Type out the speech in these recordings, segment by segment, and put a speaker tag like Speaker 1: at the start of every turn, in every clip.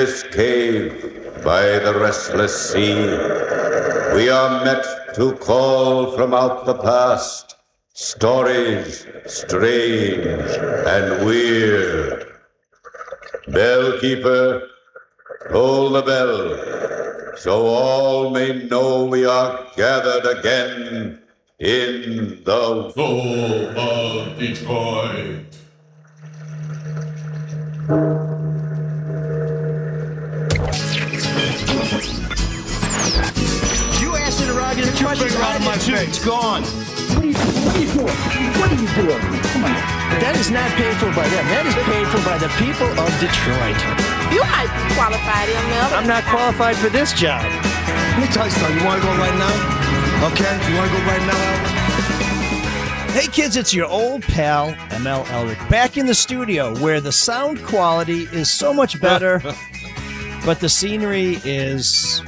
Speaker 1: this cave by the restless sea, we are met to call from out the past stories strange and weird. Bellkeeper, toll the bell, so all may know we are gathered again in the soul of Detroit.
Speaker 2: You asked interrogative questions out of my face. It's gone.
Speaker 3: What are you doing? What are you doing? Come on.
Speaker 2: That is not paid for by them. That is paid for by the people of Detroit.
Speaker 4: You might be qualified, ML.
Speaker 2: I'm not qualified for this job.
Speaker 5: Let me tell you something. You want to go right now? Okay? You want to go right now?
Speaker 2: Hey kids, it's your old pal, ML Elric, back in the studio where the sound quality is so much better, but the scenery is,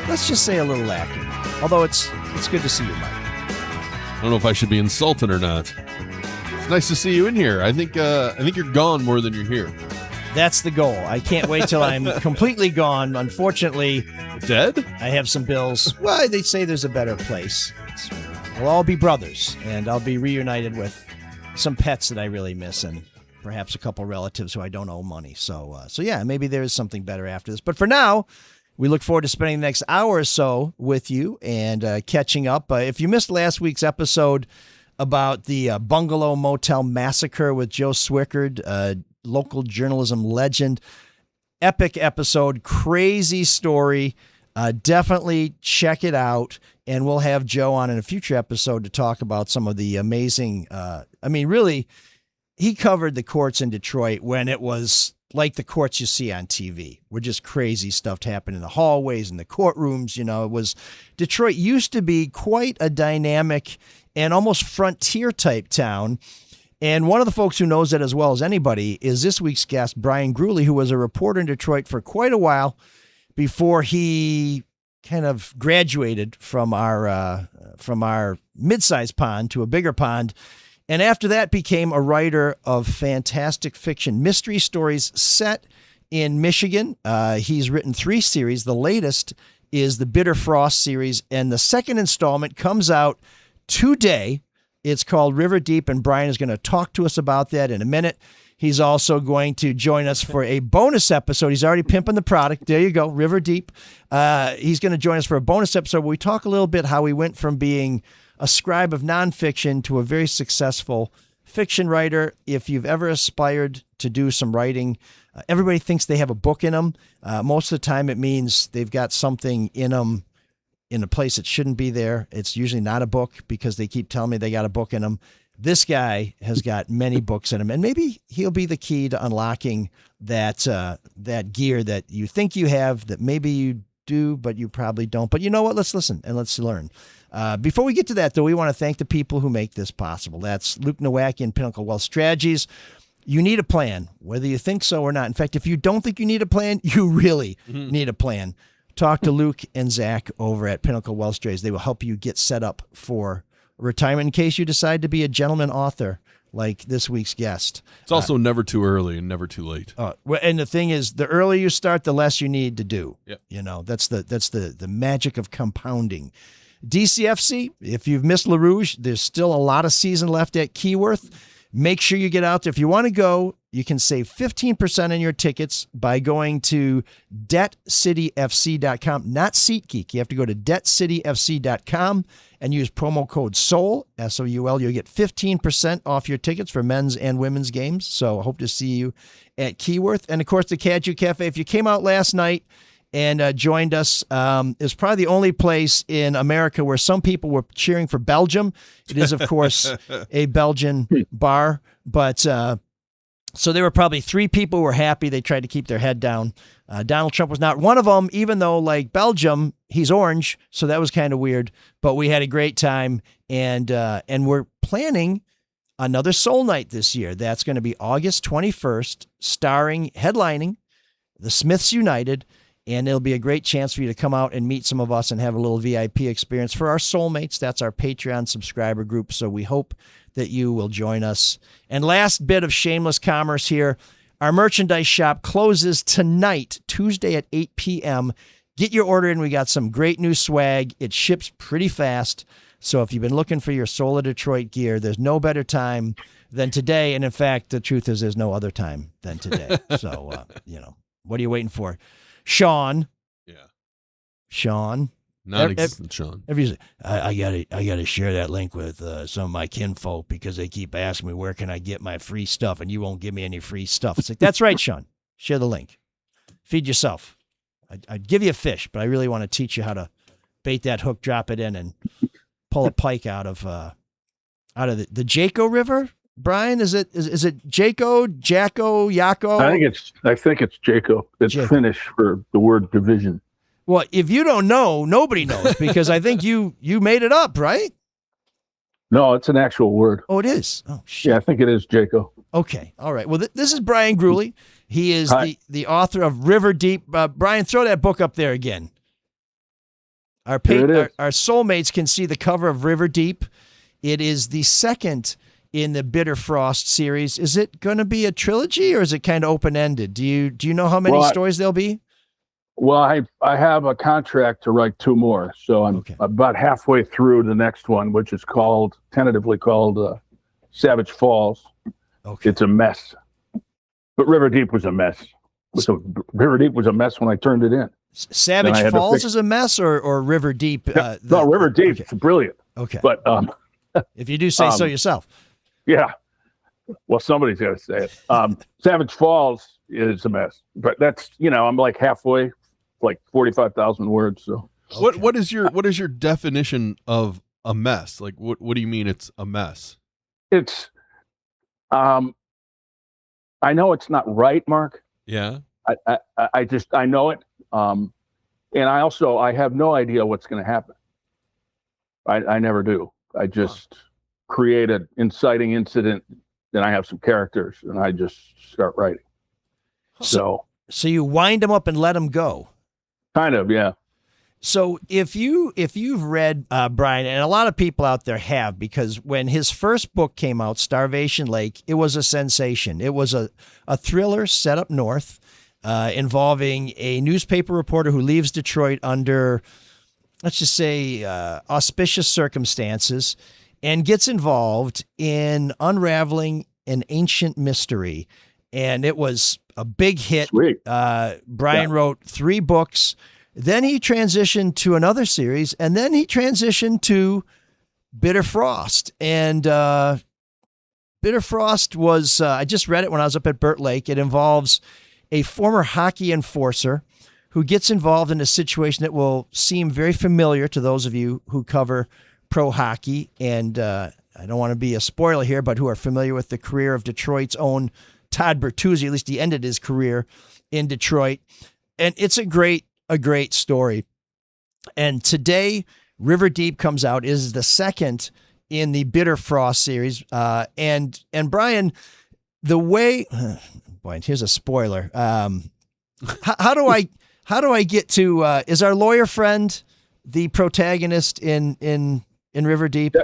Speaker 2: let's just say, a little lacking. Although it's good to see you, Mike.
Speaker 6: I don't know if I should be insulted or not. It's nice to see you in here. I think you're gone more than you're here.
Speaker 2: That's the goal. I can't wait till I'm completely gone. Unfortunately,
Speaker 6: dead?
Speaker 2: I have some bills. Well, they say there's a better place. We'll all be brothers, and I'll be reunited with some pets that I really miss, and perhaps a couple relatives who I don't owe money. So yeah, maybe there is something better after this. But for now, we look forward to spending the next hour or so with you and catching up. If you missed last week's episode about the Bungalow Motel Massacre with Joe Swickard, local journalism legend, epic episode, crazy story. Definitely check it out, and we'll have Joe on in a future episode to talk about some of the amazing, really, he covered the courts in Detroit when it was like the courts you see on TV, where just crazy stuff happened in the hallways and the courtrooms. Detroit used to be quite a dynamic and almost frontier type town. And one of the folks who knows that as well as anybody is this week's guest, Bryan Gruley, who was a reporter in Detroit for quite a while before he kind of graduated from our mid-sized pond to a bigger pond. And after that became a writer of fantastic fiction, mystery stories set in Michigan. He's written 3 series. The latest is the Bitterfrost series, and the second installment comes out today. It's called River Deep, and Bryan is going to talk to us about that in a minute. He's also going to join us for a bonus episode. He's already pimping the product. There you go, River Deep. He's going to join us for a bonus episode where we talk a little bit how we went from being a scribe of nonfiction to a very successful fiction writer. If you've ever aspired to do some writing, everybody thinks they have a book in them. Most of the time it means they've got something in them in a place that shouldn't be there. It's usually not a book because they keep telling me they got a book in them. This guy has got many books in him, and maybe he'll be the key to unlocking that gear that you think you have, that maybe you do, but you probably don't. But you know what? Let's listen and let's learn. Before we get to that, though, we want to thank the people who make this possible. That's Luke Nowacki and Pinnacle Wealth Strategies. You need a plan, whether you think so or not. In fact, if you don't think you need a plan, you really need a plan. Talk to Luke and Zach over at Pinnacle Wealth Strategies. They will help you get set up for retirement in case you decide to be a gentleman author like this week's guest.
Speaker 6: It's also never too early and never too late.
Speaker 2: And the thing is, the earlier you start, the less you need to do.
Speaker 6: Yep.
Speaker 2: That's the magic of compounding. DCFC, if you've missed LaRouge, there's still a lot of season left at Keyworth. Make sure you get out there. If you want to go, you can save 15% on your tickets by going to debtcityfc.com, not SeatGeek. You have to go to debtcityfc.com and use promo code SOUL, S-O-U-L. You'll get 15% off your tickets for men's and women's games. So I hope to see you at Keyworth. And, of course, the Caju Cafe. If you came out last night and joined us, is probably the only place in America where some people were cheering for Belgium. It is, of course, a Belgian bar. But so there were probably 3 people who were happy. They tried to keep their head down. Donald Trump was not one of them, even though, like Belgium, he's orange. So that was kind of weird. But we had a great time. And we're planning another Soul Night this year. That's going to be August 21st, headlining the Smiths United. And it'll be a great chance for you to come out and meet some of us and have a little VIP experience for our soulmates. That's our Patreon subscriber group. So we hope that you will join us. And last bit of shameless commerce here. Our merchandise shop closes tonight, Tuesday at 8 p.m. Get your order in. We got some great new swag. It ships pretty fast. So if you've been looking for your Soul of Detroit gear, there's no better time than today. And in fact, the truth is there's no other time than today. So, what are you waiting for? Sean.
Speaker 6: Yeah.
Speaker 2: Sean.
Speaker 6: Non-existent Sean.
Speaker 2: I gotta share that link with some of my kinfolk because they keep asking me where can I get my free stuff, and you won't give me any free stuff. It's like, that's right, Sean. Share the link. Feed yourself. I'd give you a fish, but I really want to teach you how to bait that hook, drop it in, and pull a pike out of the Jaco River. Brian, is it Jaco, Yako?
Speaker 7: I think it's Jaco. It's Finnish for the word division.
Speaker 2: Well, if you don't know, nobody knows because I think you made it up, right?
Speaker 7: No, it's an actual word.
Speaker 2: Oh, it is. Oh, shit.
Speaker 7: Yeah, I think it is Jaco.
Speaker 2: Okay. All right. Well, this is Bryan Gruley. He is the author of River Deep. Brian, throw that book up there again. Our soulmates can see the cover of River Deep. It is the second in the Bitterfrost series. Is it going to be a trilogy or is it kind of open-ended? Do you know how many stories there'll be?
Speaker 7: Well, I have a contract to write 2 more, so I'm about halfway through the next one, which is tentatively called Savage Falls. Okay. It's a mess, but River Deep was a mess. So River Deep was a mess when I turned it in.
Speaker 2: Savage Falls is a mess, or River Deep?
Speaker 7: No, River Deep. It's brilliant.
Speaker 2: Okay,
Speaker 7: but
Speaker 2: if you do say so yourself,
Speaker 7: yeah. Well, somebody's got to say it. Savage Falls is a mess, but that's I'm like halfway. Like 45,000 words. So
Speaker 6: what is your definition of a mess? Like what do you mean it's a mess?
Speaker 7: It's I know it's not right, Mark.
Speaker 6: Yeah.
Speaker 7: I know it. And I have no idea what's going to happen. I never do. I just create an inciting incident, then I have some characters and I just start writing. So
Speaker 2: you wind them up and let them go.
Speaker 7: Kind of, yeah.
Speaker 2: So if you've read Bryan, and a lot of people out there have, because when his first book came out, Starvation Lake, it was a sensation. It was a thriller set up north involving a newspaper reporter who leaves Detroit under, let's just say, auspicious circumstances and gets involved in unraveling an ancient mystery. And it was a big hit.
Speaker 7: Sweet.
Speaker 2: Bryan wrote 3 books. Then he transitioned to another series, and then he transitioned to Bitterfrost. And Bitterfrost was, I just read it when I was up at Burt Lake. It involves a former hockey enforcer who gets involved in a situation that will seem very familiar to those of you who cover pro hockey. And I don't want to be a spoiler here, but who are familiar with the career of Detroit's own Todd Bertuzzi. At least he ended his career in Detroit. And it's a great story. And today, River Deep comes out. It is the second in the Bitterfrost series. And Bryan, the way, boy, here's a spoiler. How do I get to, is our lawyer friend the protagonist in River Deep?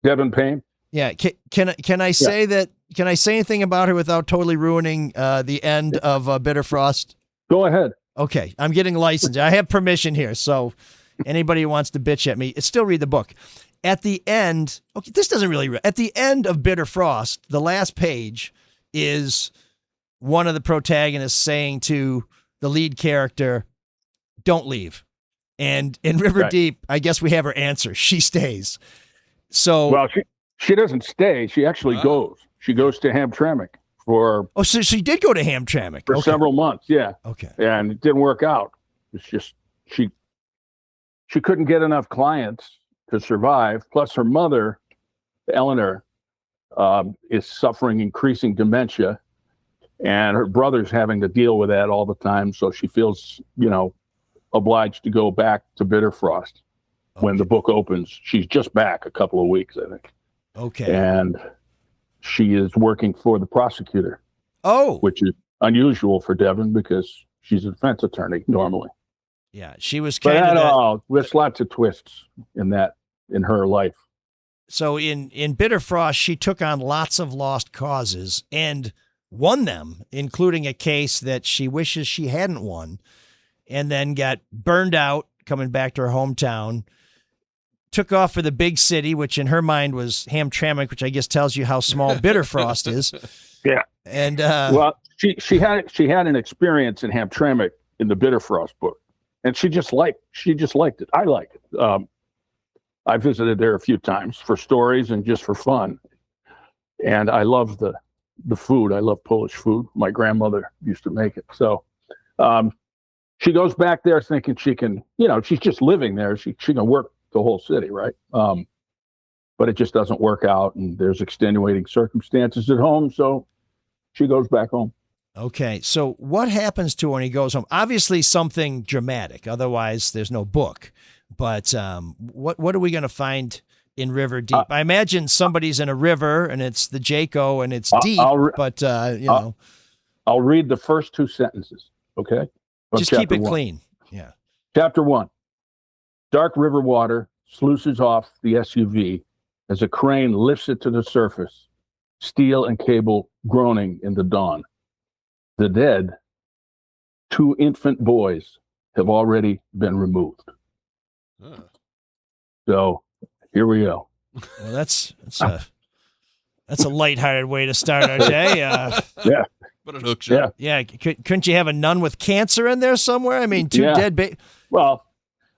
Speaker 7: Devin Payne.
Speaker 2: Yeah. Can I say that? Can I say anything about her without totally ruining the end of Bitterfrost?
Speaker 7: Go ahead.
Speaker 2: Okay, I'm getting licensed. I have permission here, so anybody who wants to bitch at me, still read the book. At the end, okay, this doesn't really. At the end of Bitterfrost, the last page is one of the protagonists saying to the lead character, "Don't leave." And in River Deep, I guess we have her answer. She stays. So
Speaker 7: well, she doesn't stay. She actually goes. She goes to Hamtramck for.
Speaker 2: Oh, so she did go to Hamtramck
Speaker 7: for several months. Yeah.
Speaker 2: Okay.
Speaker 7: And it didn't work out. It's just she couldn't get enough clients to survive. Plus, her mother, Eleanor, is suffering increasing dementia, and her brother's having to deal with that all the time. So she feels, obliged to go back to Bitterfrost when the book opens. She's just back a couple of weeks, I think.
Speaker 2: Okay.
Speaker 7: And she is working for the prosecutor.
Speaker 2: Oh.
Speaker 7: Which is unusual for Devin because she's a defense attorney normally.
Speaker 2: Yeah, she was kind
Speaker 7: of. There's lots of twists in her life.
Speaker 2: So in Bitterfrost, she took on lots of lost causes, and won them, including a case that she wishes she hadn't won, and then got burned out coming back to her hometown, took off for the big city, which in her mind was Hamtramck, which I guess tells you how small Bitterfrost is.
Speaker 7: Yeah.
Speaker 2: And
Speaker 7: well, she had an experience in Hamtramck in the Bitterfrost book, and she just liked it. I like it. I visited there a few times for stories and just for fun. And I love the food. I love Polish food. My grandmother used to make it. So she goes back there thinking she can, she's just living there. She can work the whole city, right? But it just doesn't work out, and there's extenuating circumstances at home. So she goes back home.
Speaker 2: Okay, so what happens to her when he goes home? Obviously something dramatic. Otherwise, there's no book. But what are we going to find in River Deep? I imagine somebody's in a river, and it's the Jaco, and it's deep.
Speaker 7: I'll read the first two sentences, okay?
Speaker 2: Just keep it clean. Yeah.
Speaker 7: Chapter 1. Dark river water sluices off the SUV as a crane lifts it to the surface, steel and cable groaning in the dawn. The dead, 2 infant boys, have already been removed. So here we go.
Speaker 2: Well, that's a lighthearted way to start our day.
Speaker 7: Yeah.
Speaker 6: But it hooks you.
Speaker 2: Yeah. Couldn't you have a nun with cancer in there somewhere? I mean, 2 dead babies.
Speaker 7: Well,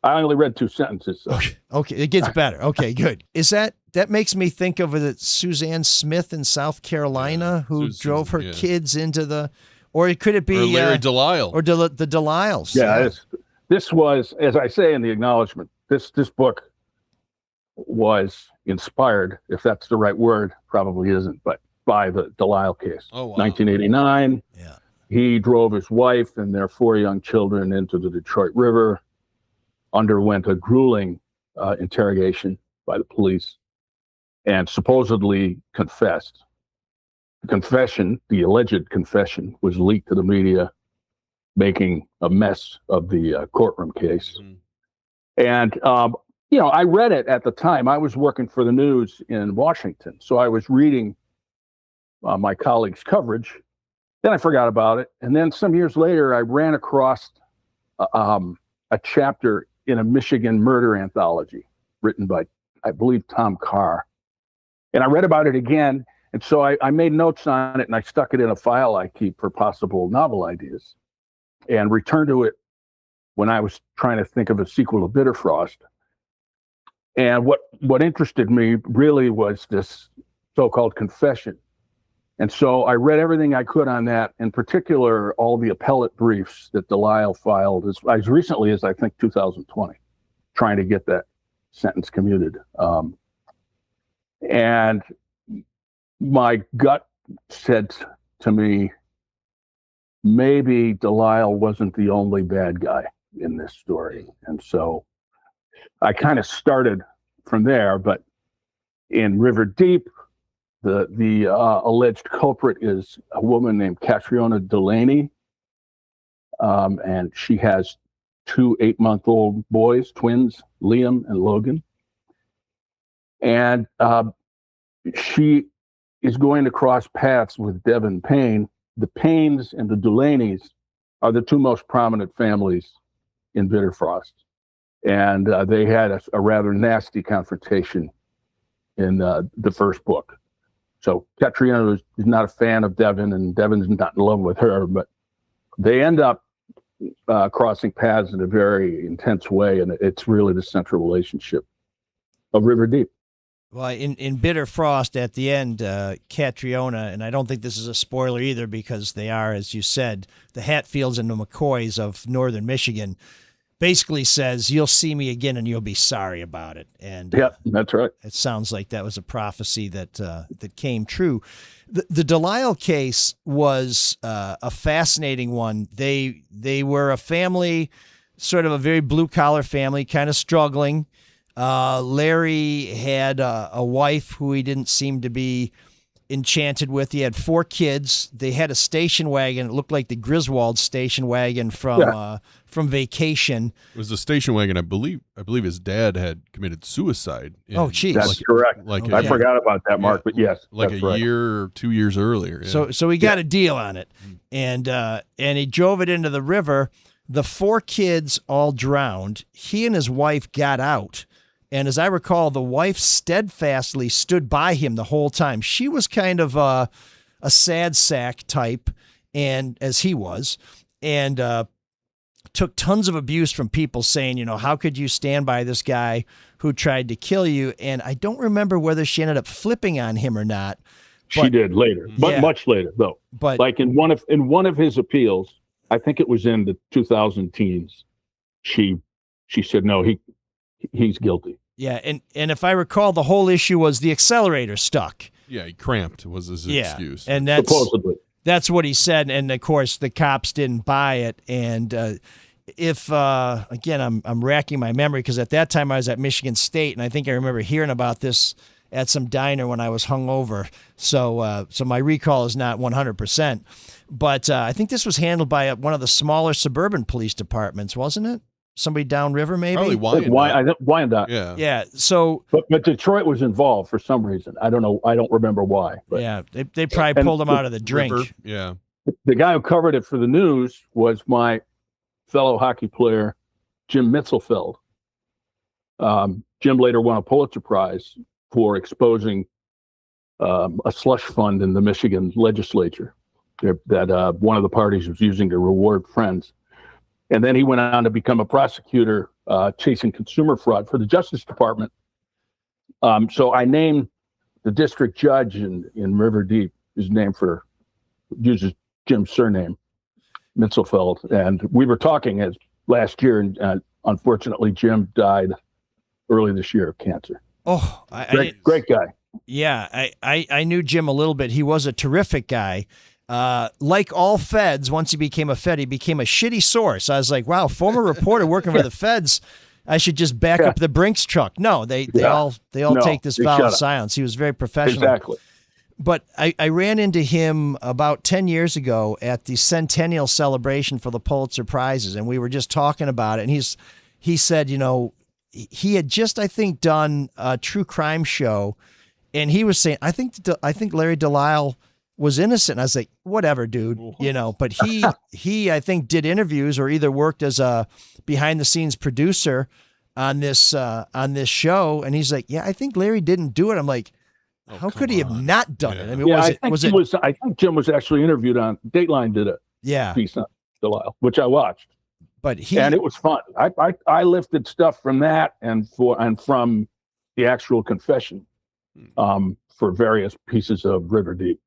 Speaker 7: I only read 2 sentences. So.
Speaker 2: Okay, it gets better. Okay, good. Is that makes me think of it, Suzanne Smith in South Carolina who drove her kids into the, or could it be
Speaker 6: or Larry DeLisle
Speaker 2: or the DeLisles?
Speaker 7: Yeah, this was, as I say in the acknowledgement, this book was inspired, if that's the right word, probably isn't, but by the DeLisle case.
Speaker 6: Oh, wow.
Speaker 7: 1989.
Speaker 2: Yeah.
Speaker 7: He drove his wife and their 4 young children into the Detroit River, underwent a grueling interrogation by the police, and supposedly confessed. The alleged confession, was leaked to the media, making a mess of the courtroom case. Mm-hmm. And, I read it at the time. I was working for the news in Washington, so I was reading my colleagues' coverage. Then I forgot about it. And then some years later, I ran across a chapter in a Michigan murder anthology written by, I believe, Tom Carr. And I read about it again. And so I made notes on it, and I stuck it in a file I keep for possible novel ideas, and returned to it when I was trying to think of a sequel to Bitterfrost. And what interested me really was this so-called confession. And so I read everything I could on that, in particular, all the appellate briefs that DeLisle filed as recently as, I think, 2020, trying to get that sentence commuted. And my gut said to me, maybe DeLisle wasn't the only bad guy in this story. And so I kind of started from there, but in River Deep, the alleged culprit is a woman named Catriona Delaney, and she has 2 8-month-old boys, twins, Liam and Logan. And she is going to cross paths with Devin Payne. The Paynes and the Delaneys are the 2 most prominent families in Bitterfrost. And they had a rather nasty confrontation in the first book. So Catriona is not a fan of Devin, and Devin's not in love with her, but they end up crossing paths in a very intense way, and it's really the central relationship of River Deep.
Speaker 2: Well, in Bitterfrost, at the end, Catriona, and I don't think this is a spoiler either, because they are, as you said, the Hatfields and the McCoys of northern Michigan, basically says, you'll see me again and you'll be sorry about it. And
Speaker 7: that's right.
Speaker 2: It sounds like that was a prophecy that came true. The DeLisle case was a fascinating one. They were a family, sort of a very blue-collar family, kind of struggling. Larry had a wife who he didn't seem to be enchanted with. He had 4 kids. They had a station wagon. It looked like the Griswold station wagon from Vacation.
Speaker 6: It was a station wagon. I believe his dad had committed suicide.
Speaker 2: Oh, geez.
Speaker 7: That's correct. I forgot about that, Mark, but yes.
Speaker 6: Like a year or 2 years earlier. Yeah.
Speaker 2: So he got a deal on it. And he drove it into the river. The 4 kids all drowned. He and his wife got out. And as I recall, the wife steadfastly stood by him the whole time. She was kind of a sad sack type, and as he was, and took tons of abuse from people saying, how could you stand by this guy who tried to kill you? And I don't remember whether she ended up flipping on him or not.
Speaker 7: She did later, but much later though.
Speaker 2: But
Speaker 7: like in one of his appeals, I think it was in the 2000 teens, she said no, he's guilty.
Speaker 2: Yeah, and if I recall, the whole issue was the accelerator stuck.
Speaker 6: Yeah, he cramped was his excuse.
Speaker 2: And that's what he said. And of course, the cops didn't buy it. And again, I'm racking my memory because at that time I was at Michigan State, and I think I remember hearing about this at some diner when I was hungover. So my recall is not 100%. But I think this was handled by one of the smaller suburban police departments, wasn't it? Somebody downriver, maybe?
Speaker 6: Probably
Speaker 7: Wyandotte.
Speaker 6: Yeah.
Speaker 2: Yeah. So,
Speaker 7: but Detroit was involved for some reason. I don't know. I don't remember why. But.
Speaker 2: Yeah, they probably pulled him out of the drink.
Speaker 6: River, yeah.
Speaker 7: The guy who covered it for the news was my fellow hockey player, Jim Mitzelfeld. Jim later won a Pulitzer Prize for exposing a slush fund in the Michigan legislature that one of the parties was using to reward friends. And then he went on to become a prosecutor chasing consumer fraud for the Justice Department. So I named the district judge in River Deep, uses Jim's surname, Mitzelfeld. And we were talking last year, and unfortunately, Jim died early this year of cancer.
Speaker 2: Oh,
Speaker 7: great guy.
Speaker 2: Yeah, I knew Jim a little bit. He was a terrific guy. Like all feds, once he became a fed, he became a shitty source. I was like, wow, former reporter working for the feds. I should just back up the Brinks truck. No, they all take this vow of silence. He was very professional.
Speaker 7: Exactly.
Speaker 2: But I ran into him about 10 years ago at the centennial celebration for the Pulitzer Prizes, and we were just talking about it. And he said, he had just, I think, done a true crime show, and he was saying, I think Larry DeLisle was innocent. And I was like, whatever, dude, but he, I think, did interviews or either worked as a behind the scenes producer on this show. And he's like, yeah, I think Larry didn't do it. I'm like, how could he have not done it? I mean,
Speaker 7: I think Jim was actually interviewed on Dateline did a piece on DeLisle, which I watched, and it was fun. I lifted stuff from that and from the actual confession, for various pieces of River Deep.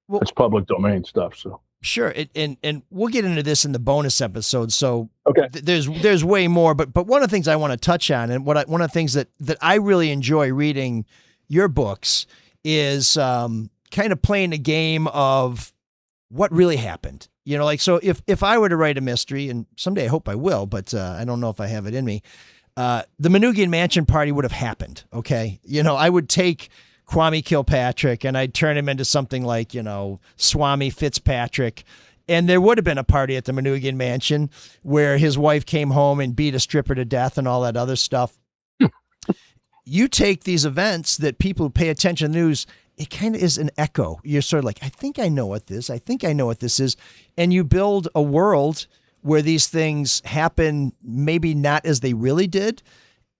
Speaker 7: Well, it's public domain stuff, so
Speaker 2: sure. And we'll get into this in the bonus episode. So
Speaker 7: okay,
Speaker 2: there's way more, but one of the things I want to touch on, and one of the things that I really enjoy reading your books is kind of playing the game of what really happened. So if I were to write a mystery, and someday I hope I will, but I don't know if I have it in me. The Manoogian Mansion party would have happened. Okay, I would take Kwame Kilpatrick and I'd turn him into something like, Swami Fitzpatrick. And there would have been a party at the Manoogian Mansion where his wife came home and beat a stripper to death and all that other stuff. You take these events that people who pay attention to the news, it kind of is an echo. You're sort of like, I think I know what this is. And you build a world where these things happen maybe not as they really did,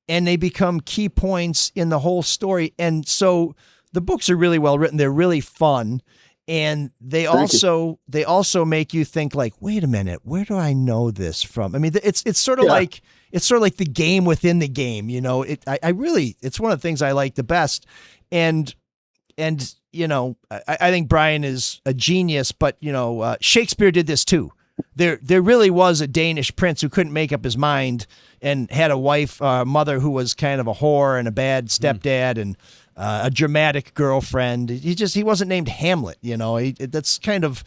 Speaker 2: and they become key points in the whole story. And so the books are really well written. They're really fun. And they also make you think like, wait a minute, where do I know this from? I mean, it's sort of like the game within the game, it's one of the things I like the best. And I think Bryan is a genius, but Shakespeare did this too. There really was a Danish prince who couldn't make up his mind and had a wife, mother who was kind of a whore and a bad stepdad and a dramatic girlfriend. He wasn't named Hamlet. That's kind of,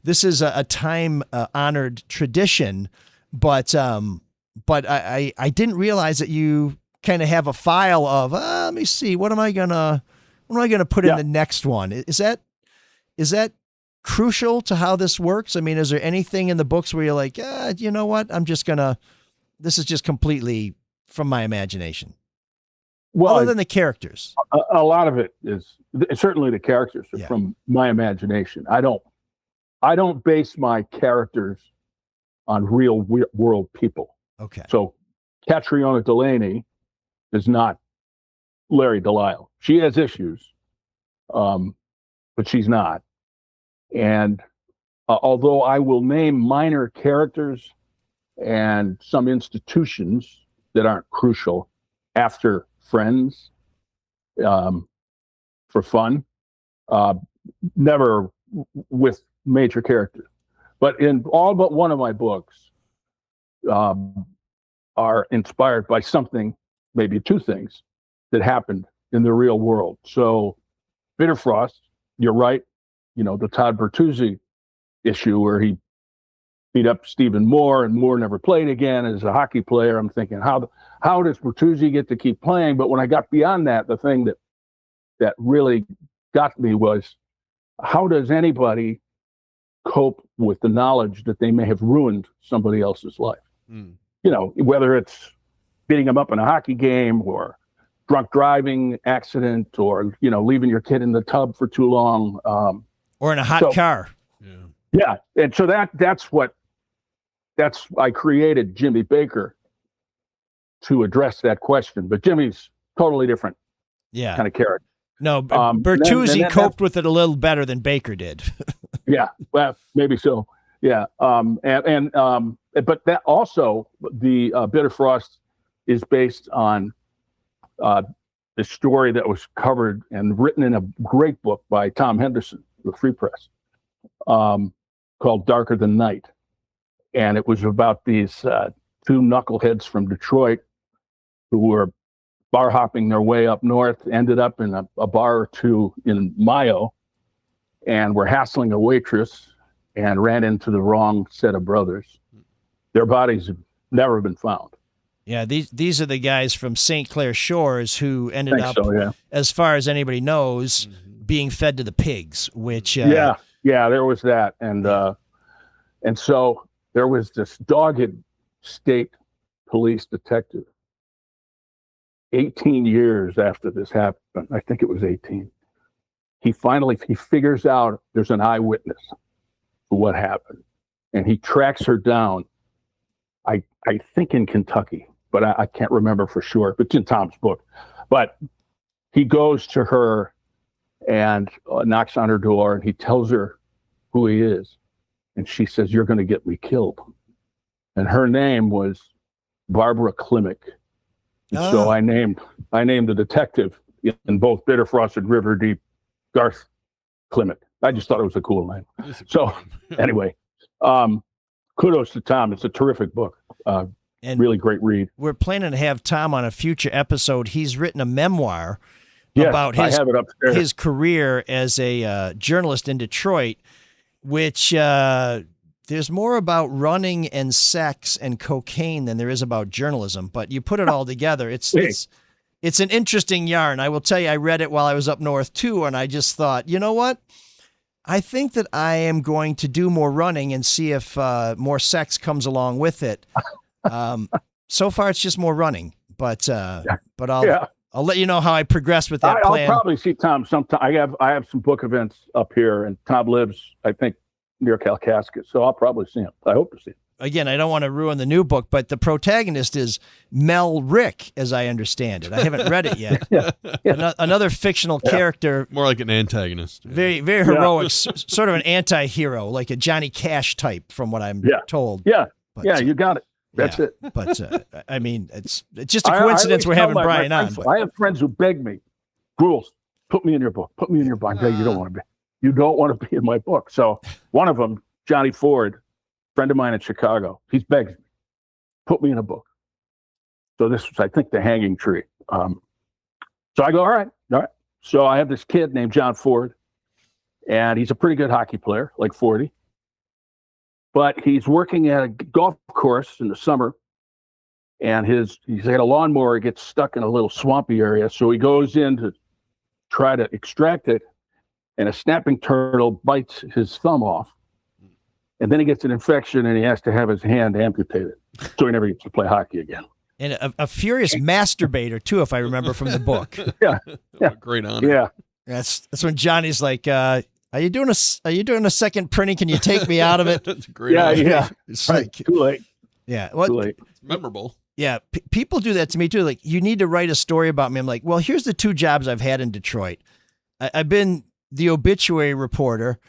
Speaker 2: this is a time honored tradition, but I didn't realize that you kind of have a file of let me see, what am I gonna What am I going to put in
Speaker 7: Yeah.
Speaker 2: the next one? Is that crucial to how this works? I mean, is there anything in the books where you're like, you know what? This is just completely from my imagination.
Speaker 7: Well,
Speaker 2: Other than the characters.
Speaker 7: a lot of it is certainly the characters are
Speaker 2: Yeah.
Speaker 7: from my imagination. I don't base my characters on real world people.
Speaker 2: Okay.
Speaker 7: So Catriona Delaney is not Larry DeLisle. She has issues, but she's not. And although I will name minor characters and some institutions that aren't crucial after Friends for fun, never with major characters. But in all but one of my books are inspired by something, maybe two things, that happened in the real world. So Bitterfrost, you're right, the Todd Bertuzzi issue where he beat up Stephen Moore and Moore never played again as a hockey player. I'm thinking, how does Bertuzzi get to keep playing? But when I got beyond that, the thing that really got me was, how does anybody cope with the knowledge that they may have ruined somebody else's life? Whether it's beating them up in a hockey game or drunk driving accident or, leaving your kid in the tub for too long.
Speaker 2: Or in a hot car.
Speaker 7: Yeah. And so I created Jimmy Baker to address that question, but Jimmy's totally different kind of character.
Speaker 2: No, Bertuzzi coped with it a little better than Baker did.
Speaker 7: Yeah, well, maybe so. Yeah, but that also the Bitterfrost is based on the story that was covered and written in a great book by Tom Henderson, the Free Press, called Darker Than Night, and it was about these two knuckleheads from Detroit who were bar hopping their way up north, ended up in a bar or two in Mayo, and were hassling a waitress and ran into the wrong set of brothers. Their bodies have never been found.
Speaker 2: Yeah, these are the guys from St. Clair Shores who ended up,
Speaker 7: yeah.
Speaker 2: as far as anybody knows, being fed to the pigs, which...
Speaker 7: yeah, there was that. And so there was this dogged state police detective 18 years after this happened. I think it was 18. He figures out there's an eyewitness to what happened, and he tracks her down. I think in Kentucky, but I can't remember for sure. It's in Tom's book. But he goes to her and knocks on her door, and he tells her who he is, and she says, "You're going to get me killed." And her name was Barbara Klimek. And so I named the detective in both Bitterfrost and River Deep Garth Klimek. I just thought it was a cool name. So anyway, kudos to Tom. It's a terrific book. And really great read.
Speaker 2: We're planning to have Tom on a future episode. He's written a memoir about his career as a journalist in Detroit, which there's more about running and sex and cocaine than there is about journalism. But you put it all together, it's an interesting yarn. I will tell you, I read it while I was up north too, and I just thought, you know what? I think that I am going to do more running and see if more sex comes along with it. So far, it's just more running, but I'll let you know how I progress with that plan.
Speaker 7: I'll probably see Tom sometime. I have some book events up here, and Tom lives, I think, near Kalkaska, so I'll probably see him. I hope to see him.
Speaker 2: Again, I don't want to ruin the new book, but the protagonist is Mel Rick, as I understand it. I haven't read it yet. Another fictional character.
Speaker 6: More like an antagonist.
Speaker 2: Very, very heroic, sort of an anti-hero, like a Johnny Cash type, from what I'm told.
Speaker 7: Yeah,
Speaker 2: but,
Speaker 7: you got it. That's it.
Speaker 2: But, I mean, it's just a coincidence we're having Bryan on.
Speaker 7: I have friends who beg me, Gruels, put me in your book. Put me in your book. You don't want to be. You don't want to be in my book. So one of them, Johnny Ford, friend of mine in Chicago, he's begging me, put me in a book. So this was, I think, The Hanging Tree. So I go, all right. So I have this kid named John Ford, and he's a pretty good hockey player, like 40. But he's working at a golf course in the summer, and he's got a lawnmower. He gets stuck in a little swampy area. So he goes in to try to extract it, and a snapping turtle bites his thumb off. And then he gets an infection and he has to have his hand amputated. So he never gets to play hockey again.
Speaker 2: And a furious masturbator, too, if I remember from the book.
Speaker 7: Yeah. Yeah.
Speaker 6: Great honor.
Speaker 7: Yeah.
Speaker 2: That's when Johnny's like, are you doing a second printing? Can you take me out of it?
Speaker 6: That's a great
Speaker 7: Yeah.
Speaker 6: honor.
Speaker 7: Yeah.
Speaker 2: It's
Speaker 7: Right.
Speaker 2: like,
Speaker 7: Too late.
Speaker 2: yeah.
Speaker 7: Too late.
Speaker 6: It's memorable.
Speaker 2: Yeah, people do that to me too. Like, you need to write a story about me. I'm like, well, here's the 2 jobs I've had in Detroit. I've been the obituary reporter,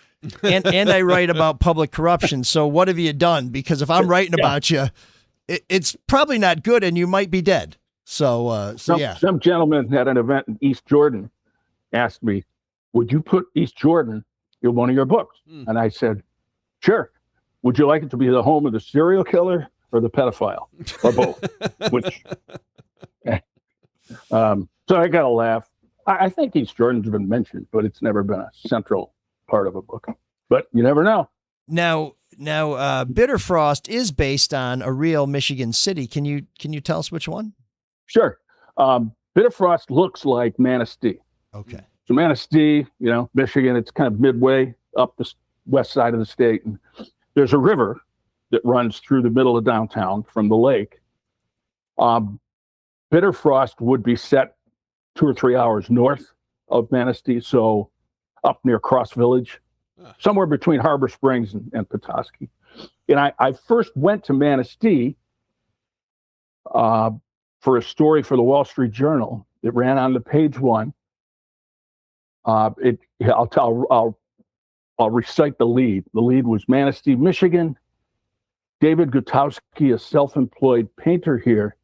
Speaker 2: and I write about public corruption. So what have you done? Because if I'm writing about you, it's probably not good, and you might be dead. So yeah.
Speaker 7: Some gentleman at an event in East Jordan asked me, "Would you put East Jordan in one of your books?" And I said, "Sure. Would you like it to be the home of the serial killer or the pedophile, or both?" Which, so I got a laugh. I think East Jordan's been mentioned, but it's never been a central part of a book. But you never know.
Speaker 2: Now, Bitterfrost is based on a real Michigan city. Can you tell us which one?
Speaker 7: Sure. Bitterfrost looks like Manistee.
Speaker 2: Okay.
Speaker 7: So Manistee, Michigan, it's kind of midway up the west side of the state. And there's a river that runs through the middle of downtown from the lake. Bitterfrost would be set 2 or 3 hours north of Manistee, so up near Cross Village, somewhere between Harbor Springs and Petoskey. And I first went to Manistee for a story for the Wall Street Journal. It ran on the page 1. I'll recite the lead. The lead was Manistee, Michigan. David Gutowski, a self-employed painter here,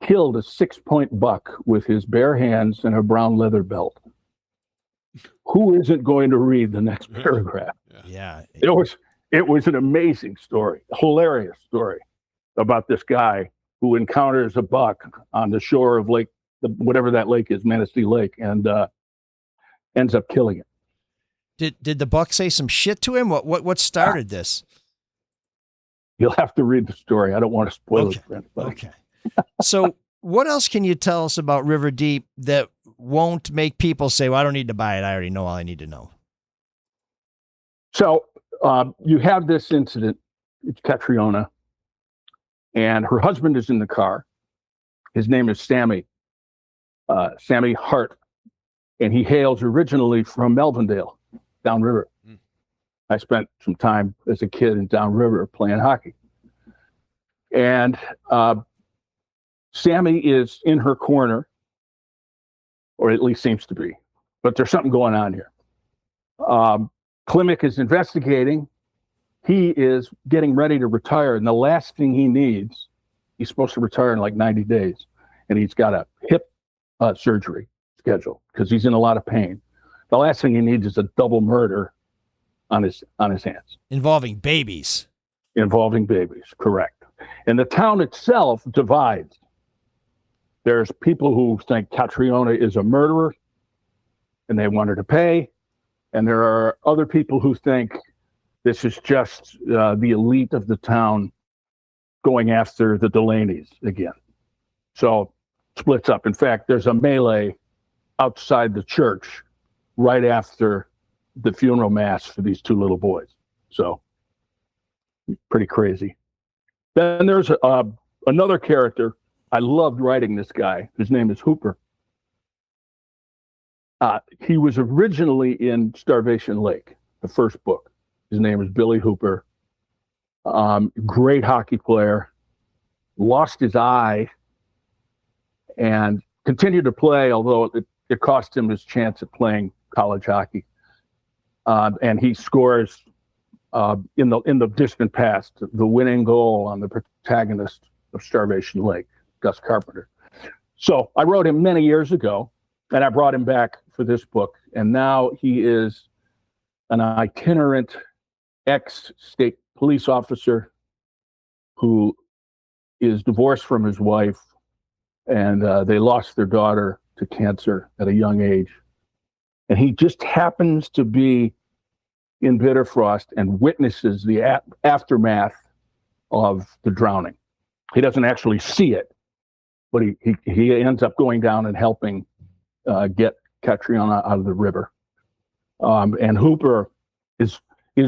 Speaker 7: killed a 6-point buck with his bare hands and a brown leather belt. Who isn't going to read the next paragraph?
Speaker 2: Yeah.
Speaker 7: It was an amazing story, a hilarious story about this guy who encounters a buck on the shore of whatever that lake is, Manistee Lake, and ends up killing it.
Speaker 2: Did the buck say some shit to him? What started this?
Speaker 7: You'll have to read the story. I don't want to spoil it for anybody.
Speaker 2: Okay. So what else can you tell us about River Deep that won't make people say, well, I don't need to buy it. I already know all I need to know.
Speaker 7: So you have this incident. It's Catriona, and her husband is in the car. His name is Sammy Hart, and he hails originally from Melvindale, downriver. I spent some time as a kid in downriver playing hockey. And Sammy is in her corner, or at least seems to be, but there's something going on here. Klimek is investigating. He is getting ready to retire, and the last thing he needs, he's supposed to retire in like 90 days, and he's got a hip surgery scheduled because he's in a lot of pain. The last thing he needs is a double murder on his hands.
Speaker 2: Involving babies.
Speaker 7: Involving babies, correct. And the town itself divides. There's people who think Catriona is a murderer and they want her to pay. And there are other people who think this is just the elite of the town going after the Delaney's again. So splits up. In fact, there's a melee outside the church right after the funeral mass for these 2 little boys. So pretty crazy. Then there's another character. I loved writing this guy. His name is Hooper. He was originally in Starvation Lake, the first book. His name is Billy Hooper. Great hockey player. Lost his eye and continued to play, although it cost him his chance at playing college hockey. And he scores in the distant past the winning goal on the protagonist of Starvation Lake, Gus Carpenter. So I wrote him many years ago, and I brought him back for this book. And now he is an itinerant ex-state police officer who is divorced from his wife, and they lost their daughter to cancer at a young age. And he just happens to be in Bitterfrost and witnesses the aftermath of the drowning. He doesn't actually see it, but he ends up going down and helping get Catriona out of the river. And Hooper is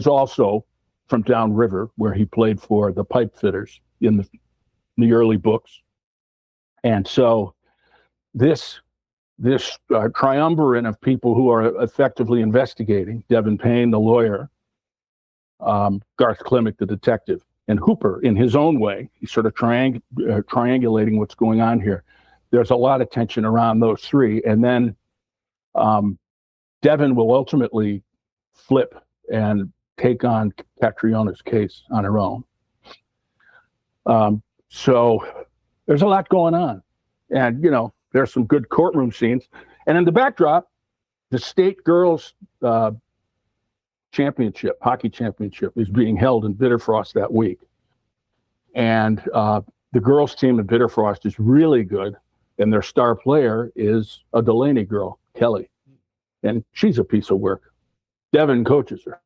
Speaker 7: also from downriver, where he played for the pipe fitters in the early books. And so this triumvirate of people who are effectively investigating, Devin Payne, the lawyer, Garth Klimek, the detective, and Hooper, in his own way, he's sort of triangulating what's going on here. There's a lot of tension around those three. And then Devin will ultimately flip and take on Catriona's case on her own. So there's a lot going on. And, there's some good courtroom scenes. And in the backdrop, the state girls hockey championship is being held in Bitterfrost that week. And the girls team in Bitterfrost is really good. And their star player is a Delaney girl, Kelly. And she's a piece of work. Devin coaches her.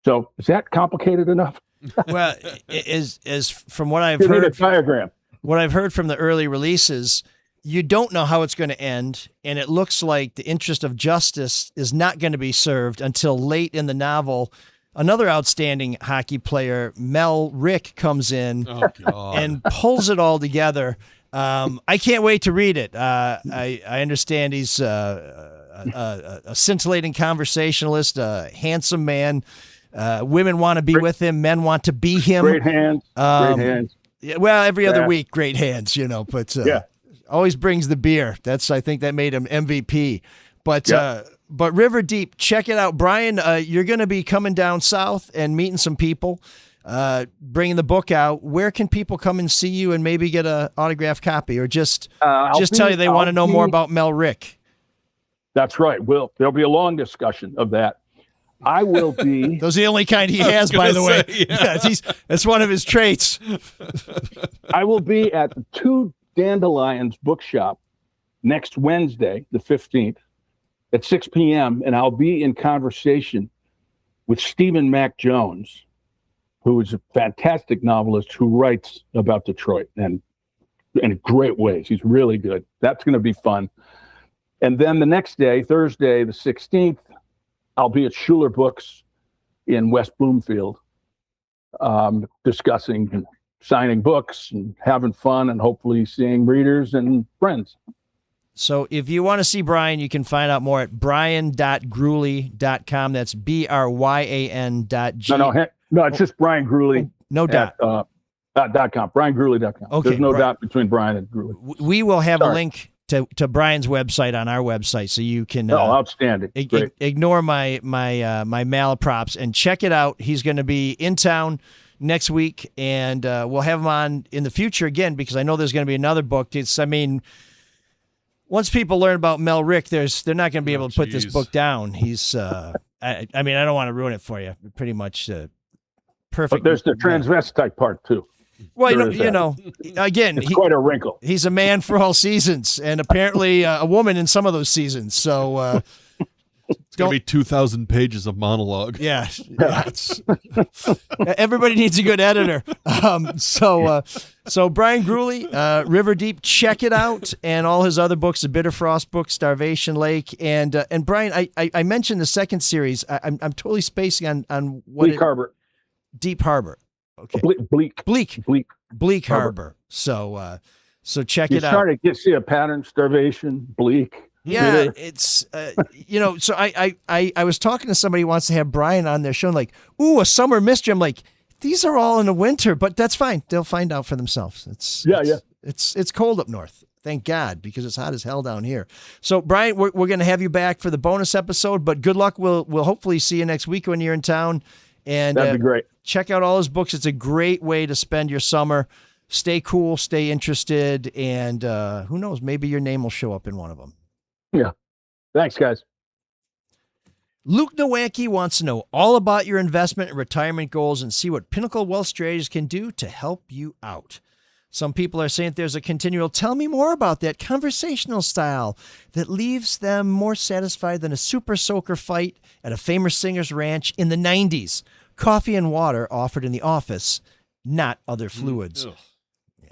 Speaker 7: So is that complicated enough?
Speaker 2: Well, is from what I've
Speaker 7: You need a
Speaker 2: heard,
Speaker 7: diagram.
Speaker 2: what I've heard from the early releases, you don't know how it's going to end, and it looks like the interest of justice is not going to be served until late in the novel. Another outstanding hockey player, Mel Rick, comes in and pulls it all together. I can't wait to read it. I understand he's a scintillating conversationalist, a handsome man. Women want to be with him. Men want to be him.
Speaker 7: Great hands. Great hands.
Speaker 2: Yeah, well, every other week, great hands, but
Speaker 7: yeah.
Speaker 2: Always brings the beer. I think that made him MVP. But River Deep, check it out. Bryan, you're going to be coming down south and meeting some people, bringing the book out. Where can people come and see you and maybe get an autographed copy, or just tell you they want to know more about Mel Rick?
Speaker 7: That's right. There'll be a long discussion of that. I will be.
Speaker 2: Those are the only kind he has, by the way.
Speaker 6: Yeah.
Speaker 2: That's one of his traits.
Speaker 7: I will be at the Two Dandelions Bookshop next Wednesday, the 15th, at 6 p.m., and I'll be in conversation with Stephen Mac Jones, who is a fantastic novelist who writes about Detroit and in great ways. He's really good. That's going to be fun. And then the next day, Thursday, the 16th, I'll be at Schuler Books in West Bloomfield, discussing and signing books and having fun and hopefully seeing readers and friends.
Speaker 2: So if you want to see Bryan, you can find out more at bryan.gruley.com. That's BRYAN.G.
Speaker 7: No, it's just Bryan Gruley.
Speaker 2: No dot.
Speaker 7: .com. BryanGruley.com.
Speaker 2: Okay,
Speaker 7: There's no dot between Bryan and Gruley.
Speaker 2: We will have a link to Bryan's website on our website, so you can
Speaker 7: outstanding.
Speaker 2: Ignore my malaprops and check it out. He's going to be in town next week, and we'll have him on in the future again, because I know there's going to be another book. Once people learn about Mel Rick, they're not going to be able to put this book down. He's I don't want to ruin it for you. Pretty much perfect.
Speaker 7: But there's the transvestite part too.
Speaker 2: Well, again,
Speaker 7: it's quite a wrinkle.
Speaker 2: He's a man for all seasons, and apparently a woman in some of those seasons. So
Speaker 6: it's going to be 2,000 pages of monologue.
Speaker 2: Yeah. Everybody needs a good editor. So Bryan Gruley, River Deep, check it out, and all his other books, the Bitterfrost book, Starvation Lake, and Bryan, I mentioned the second series. I'm totally spacing on what
Speaker 7: Bleak Harbor.
Speaker 2: Deep Harbor. Okay. Bleak Harbor. So check it out.
Speaker 7: You're starting to see a pattern: starvation, bleak.
Speaker 2: Yeah, it's So I was talking to somebody who wants to have Bryan on their show, and like, ooh, a summer mystery. I'm like, these are all in the winter, but that's fine. They'll find out for themselves. It's cold up north. Thank God, because it's hot as hell down here. So, Bryan, we're going to have you back for the bonus episode, but good luck. We'll hopefully see you next week when you're in town. And
Speaker 7: that'd be great.
Speaker 2: Check out all his books. It's a great way to spend your summer. Stay cool, stay interested, and who knows, maybe your name will show up in one of them.
Speaker 7: Yeah. Thanks, guys.
Speaker 2: Luke Nowacki wants to know all about your investment and retirement goals and see what Pinnacle Wealth Strategies can do to help you out. Some people are saying that there's a continual tell me more about that conversational style that leaves them more satisfied than a super soaker fight at a famous singer's ranch in the 90s. Coffee and water offered in the office, not other fluids. Yeah,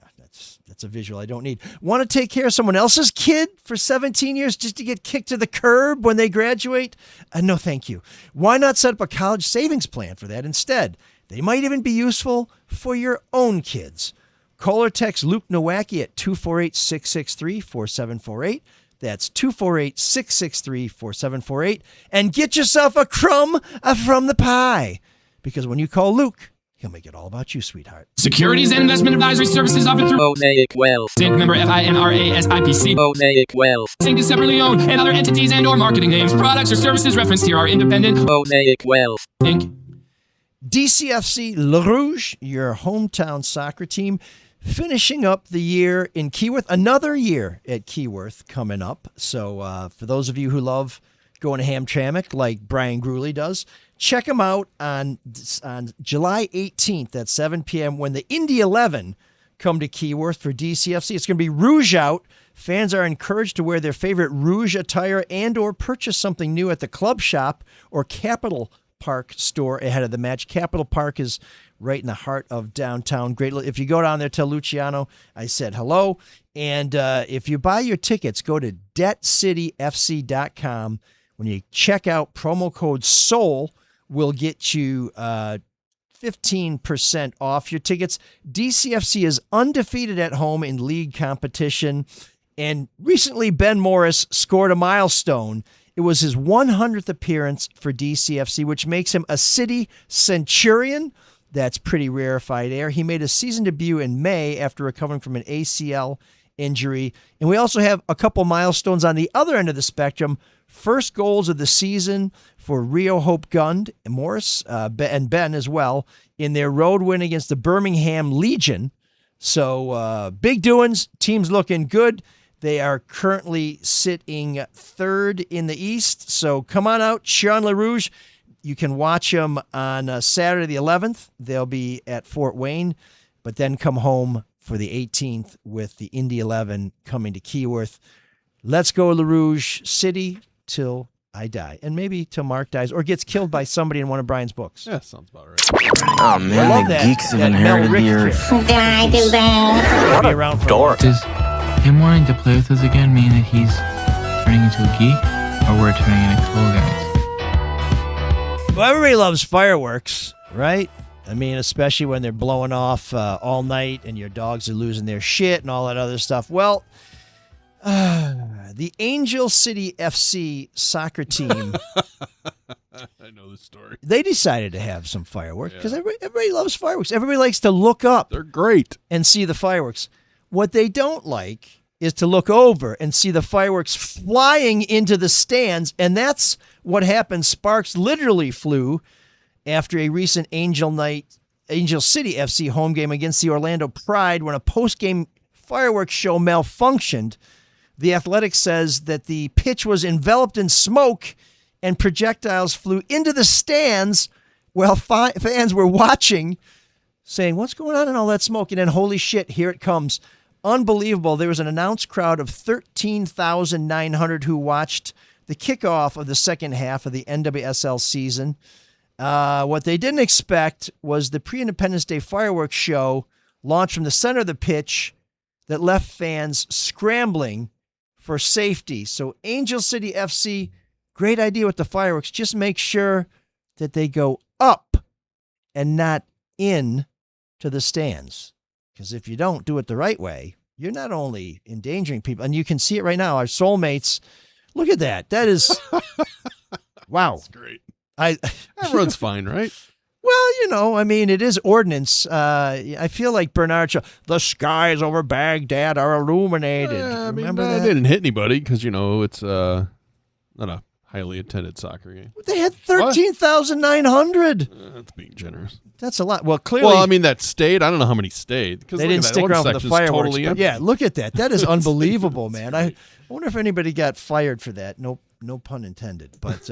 Speaker 2: That's a visual I don't need. Want to take care of someone else's kid for 17 years just to get kicked to the curb when they graduate? No, thank you. Why not set up a college savings plan for that instead? They might even be useful for your own kids. Call or text Luke Nowacki at 248-663-4748. That's 248-663-4748. And get yourself a crumb from the pie. Because when you call Luke, he'll make it all about you, sweetheart.
Speaker 8: Securities and investment advisory services offered through
Speaker 9: Mosaic Wealth.
Speaker 8: Inc. Member FINRA-SIPC.
Speaker 9: Mosaic Wealth.
Speaker 8: Inc. is separately owned, and other entities and/or marketing names, products, or services referenced here are independent.
Speaker 9: Mosaic Wealth.
Speaker 8: Inc.
Speaker 2: DCFC Le Rouge, your hometown soccer team, finishing up the year in Keyworth. Another year at Keyworth coming up. So for those of you who love going to Hamtramck like Bryan Gruley does, check them out on July 18th at 7 p.m. when the Indy 11 come to Keyworth for DCFC. It's going to be Rouge out. Fans are encouraged to wear their favorite Rouge attire and or purchase something new at the club shop or Capital Park store ahead of the match. Capital Park is right in the heart of downtown. Great. If you go down there, tell Luciano I said hello. And if you buy your tickets, go to debtcityfc.com. When you check out, promo code SOUL will get you 15% off your tickets. DCFC is undefeated at home in league competition. And recently, Ben Morris scored a milestone. It was his 100th appearance for DCFC, which makes him a city centurion. That's pretty rarefied air. He made a season debut in May after recovering from an ACL injury. And we also have a couple milestones on the other end of the spectrum. First goals of the season for Rio Hope Gund and Morris and Ben as well in their road win against the Birmingham Legion. So big doings. Team's looking good. They are currently sitting third in the East. So come on out, cheer on Le Rouge. You can watch them on Saturday the 11th. They'll be at Fort Wayne, but then come home for the 18th with the Indy 11 coming to Keyworth. Let's go Le Rouge City till I die. And maybe till Mark dies or gets killed by somebody in one of Brian's books.
Speaker 6: Yeah, sounds about right.
Speaker 9: Oh man, the geeks have inherited the earth.
Speaker 10: Did I do that?
Speaker 2: What a dork.
Speaker 11: Does him wanting to play with us again mean that he's turning into a geek, or we're turning into cool guys?
Speaker 2: Well, everybody loves fireworks, right? I mean, especially when they're blowing off all night and your dogs are losing their shit and all that other stuff. Well, the Angel City FC soccer team,
Speaker 6: I know this story.
Speaker 2: They decided to have some fireworks because everybody loves fireworks. Everybody likes to look up.
Speaker 6: They're great.
Speaker 2: And see the fireworks. What they don't like is to look over and see the fireworks flying into the stands, and that's what happened. Sparks literally flew after a recent Angel City FC home game against the Orlando Pride when a post-game fireworks show malfunctioned. The Athletic says that the pitch was enveloped in smoke and projectiles flew into the stands while fans were watching, saying, what's going on in all that smoke? And then, holy shit, here it comes. Unbelievable. There was an announced crowd of 13,900 who watched the kickoff of the second half of the NWSL season. What they didn't expect was the pre-Independence Day fireworks show launched from the center of the pitch that left fans scrambling for safety. So Angel City FC, great idea with the fireworks. Just make sure that they go up and not in to the stands. Because if you don't do it the right way, you're not only endangering people, and you can see it right now, our soulmates. Look at that. That is, wow.
Speaker 6: That's great.
Speaker 2: Everyone's
Speaker 6: fine, right?
Speaker 2: Well, I mean, it is ordnance. I feel like Bernard Shaw, the skies over Baghdad are illuminated. Remember that?
Speaker 6: It didn't hit anybody because, it's not a highly attended soccer game.
Speaker 2: They had 13,900.
Speaker 6: That's being generous.
Speaker 2: That's a lot. Well, clearly.
Speaker 6: That stayed. I don't know how many stayed.
Speaker 2: They didn't stick around for the fireworks.
Speaker 6: Totally empty.
Speaker 2: Yeah, look at that. That is unbelievable, man. I wonder if anybody got fired for that. No pun intended. But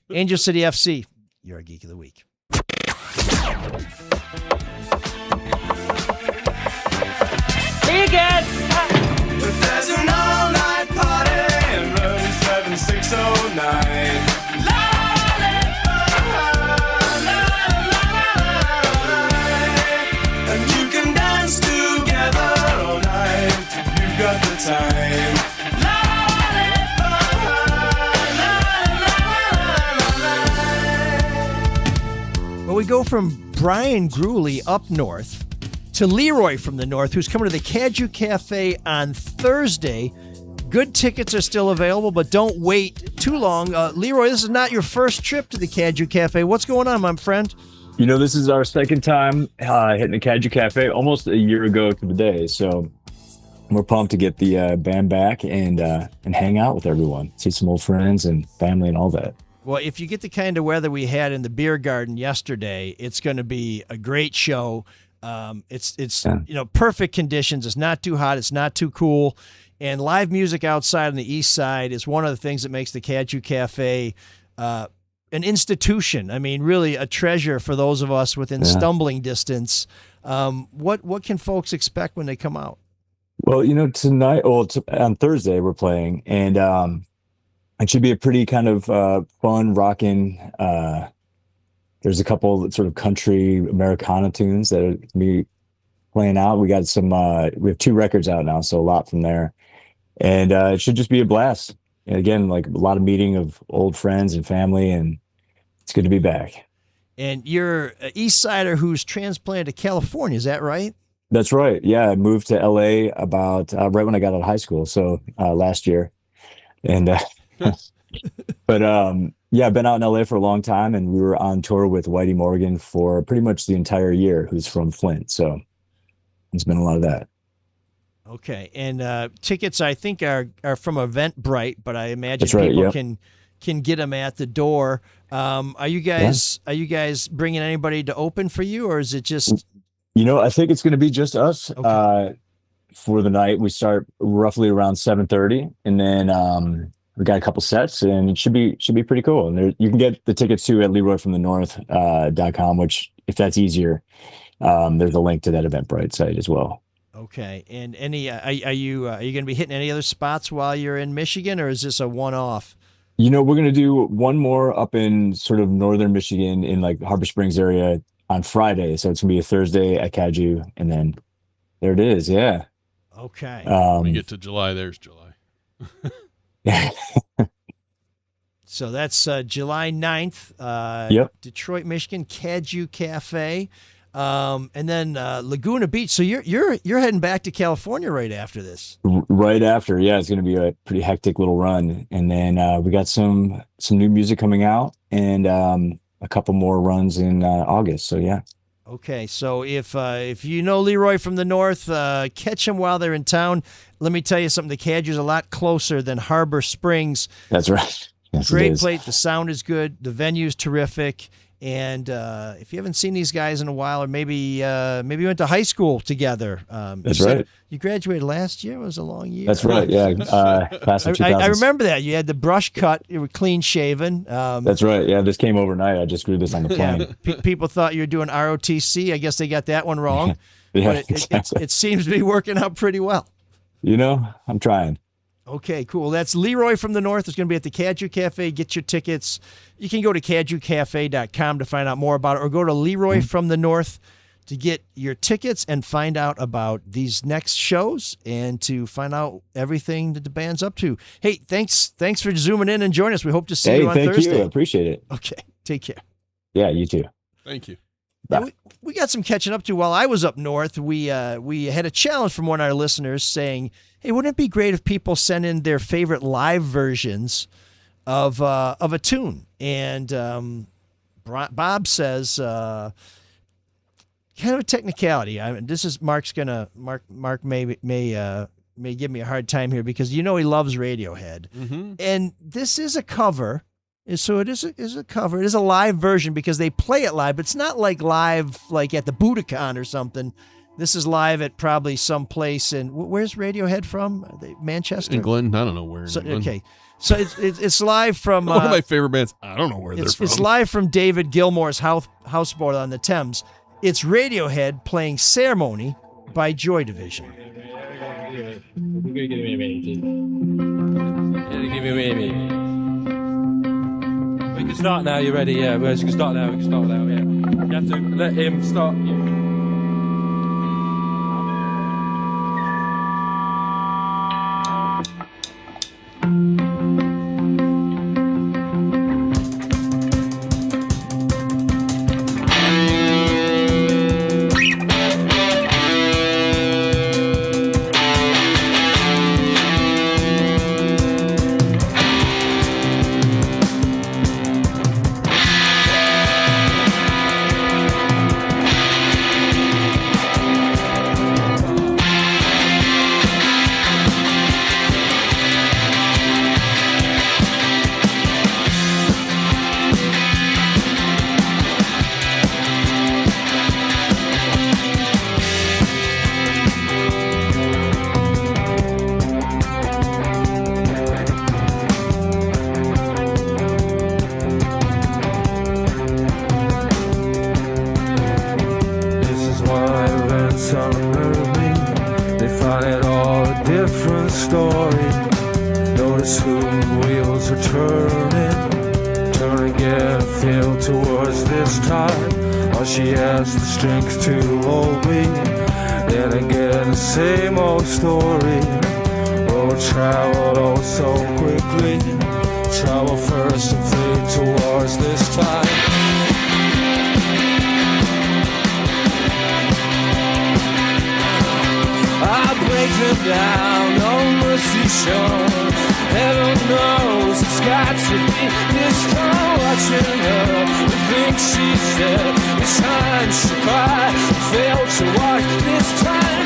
Speaker 2: Angel City FC, you're a Geek of the Week.
Speaker 12: There's an all-night party in room 7609. And you can dance together all night. time. La, la, la,
Speaker 2: Well, we go from Bryan Gruley up north to Leroy from the north, who's coming to the Caju Cafe on Thursday. Good tickets are still available, but don't wait too long. Leroy, this is not your first trip to the Caju Cafe. What's going on, my friend?
Speaker 13: You know, this is our second time hitting the Caju Cafe, almost a year ago to the day. So we're pumped to get the band back and hang out with everyone, see some old friends and family and all that.
Speaker 2: Well, if you get the kind of weather we had in the beer garden yesterday, it's going to be a great show. It's perfect conditions. It's not too hot. It's not too cool. And live music outside on the east side is one of the things that makes the Caju Cafe an institution. I mean, really a treasure for those of us within stumbling distance. What can folks expect when they come out?
Speaker 13: Well, tonight, on Thursday, we're playing, and it should be a pretty kind of fun, rocking. There's a couple sort of country Americana tunes that are going to be playing out. We got some, we have 2 records out now, so a lot from there. And it should just be a blast. And again, like a lot of meeting of old friends and family, and it's good to be back.
Speaker 2: And you're an East Sider who's transplanted to California, is that right?
Speaker 13: That's right. Yeah, I moved to LA about right when I got out of high school, so last year. And but I've been out in LA for a long time, and we were on tour with Whitey Morgan for pretty much the entire year, who's from Flint. So it's been a lot of that.
Speaker 2: Okay, and tickets I think are from Eventbrite, but I imagine
Speaker 13: right,
Speaker 2: people
Speaker 13: yep.
Speaker 2: can get them at the door. Are you guys bringing anybody to open for you, or is it just?
Speaker 13: I think it's going to be just us for the night. We start roughly around 7:30, and then we got a couple sets, and it should be pretty cool. And you can get the tickets too at LeroyFromTheNorth.com, which if that's easier, there's a link to that Eventbrite site as well.
Speaker 2: Okay, and are you going to be hitting any other spots while you're in Michigan, or is this a one-off?
Speaker 13: We're going to do one more up in sort of northern Michigan in like Harbor Springs area on Friday. So it's going to be a Thursday at Caju, and then there it is. Yeah.
Speaker 2: Okay.
Speaker 6: When we get to July, there's July.
Speaker 13: Yeah.
Speaker 2: So that's July 9th.
Speaker 13: Yep.
Speaker 2: Detroit, Michigan, Caju Cafe. And then Laguna Beach. So you're heading back to California right after this.
Speaker 13: Right after, yeah, it's going to be a pretty hectic little run, and then we got some new music coming out, and a couple more runs in August. So yeah.
Speaker 2: Okay, so if you know Leroy from the North, catch him while they're in town. Let me tell you something: the Caju's a lot closer than Harbor Springs.
Speaker 13: That's right. Yes,
Speaker 2: great place. The sound is good. The venue's terrific. And if you haven't seen these guys in a while, or maybe you went to high school together.
Speaker 13: That's right.
Speaker 2: You graduated last year. It was a long year.
Speaker 13: That's right. Yeah. Class of 2000.
Speaker 2: I remember that. You had the brush cut. You were clean shaven.
Speaker 13: That's right. Yeah. This came overnight. I just grew this on the plane.
Speaker 2: People thought you were doing ROTC. I guess they got that one wrong.
Speaker 13: Yeah,
Speaker 2: but it seems to be working out pretty well.
Speaker 13: I'm trying.
Speaker 2: Okay, cool. That's Leroy from the North. It's going to be at the Caju Cafe. Get your tickets. You can go to cajucafe.com to find out more about it, or go to Leroy from the North to get your tickets and find out about these next shows and to find out everything that the band's up to. Hey, thanks for zooming in and joining us. We hope to see you on Thursday.
Speaker 13: Thank you. I appreciate it.
Speaker 2: Okay, take care.
Speaker 13: Yeah, you too.
Speaker 6: Thank you.
Speaker 2: Yeah, we got some catching up to while I was up north. We had a challenge from one of our listeners saying, hey, wouldn't it be great if people send in their favorite live versions of a tune? And Bob says, kind of a technicality. This is Mark may give me a hard time here because he loves Radiohead. Mm-hmm. And this is a cover. So it is a cover. It is a live version because they play it live, but it's not like live like at the Budokan or something. This is live at probably some place in, where's Radiohead from? Manchester?
Speaker 6: England? I don't know where.
Speaker 2: Okay. So it's live from...
Speaker 6: one of my favorite bands. I don't know where they're from.
Speaker 2: It's live from David Gilmour's houseboat on the Thames. It's Radiohead playing Ceremony by Joy Division.
Speaker 14: We can start now, you ready? Yeah, we can start now, yeah. You have to let him start.
Speaker 15: fell towards this time. Or she has the strength to hold me. Then again, the same old story. Oh, travel oh so quickly. Travel first and fade towards this time. I break them down, no mercy shown. Heaven knows it's got to be this time. Watching her, the things she said, the time she cried, failed to watch this time.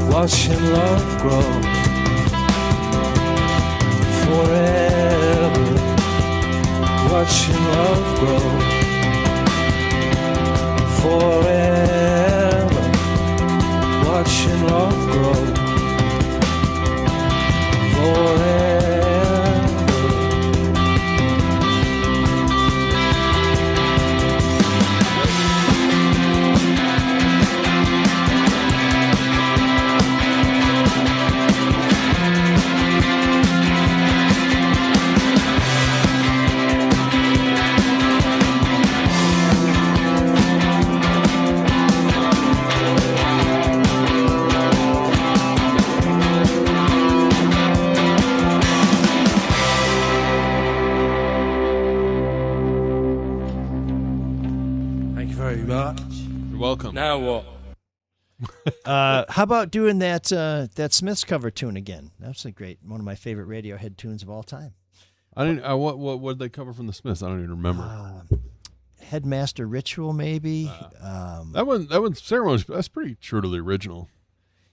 Speaker 15: Watching love grow forever. Watching love grow forever. Watching love grow forever.
Speaker 6: Welcome.
Speaker 14: Now what?
Speaker 2: How about doing that Smiths cover tune again? That's one of my favorite Radiohead tunes of all time.
Speaker 6: I didn't. What did they cover from the Smiths? I don't even remember.
Speaker 2: Headmaster Ritual, maybe.
Speaker 6: That one ceremony. That's pretty true to the original.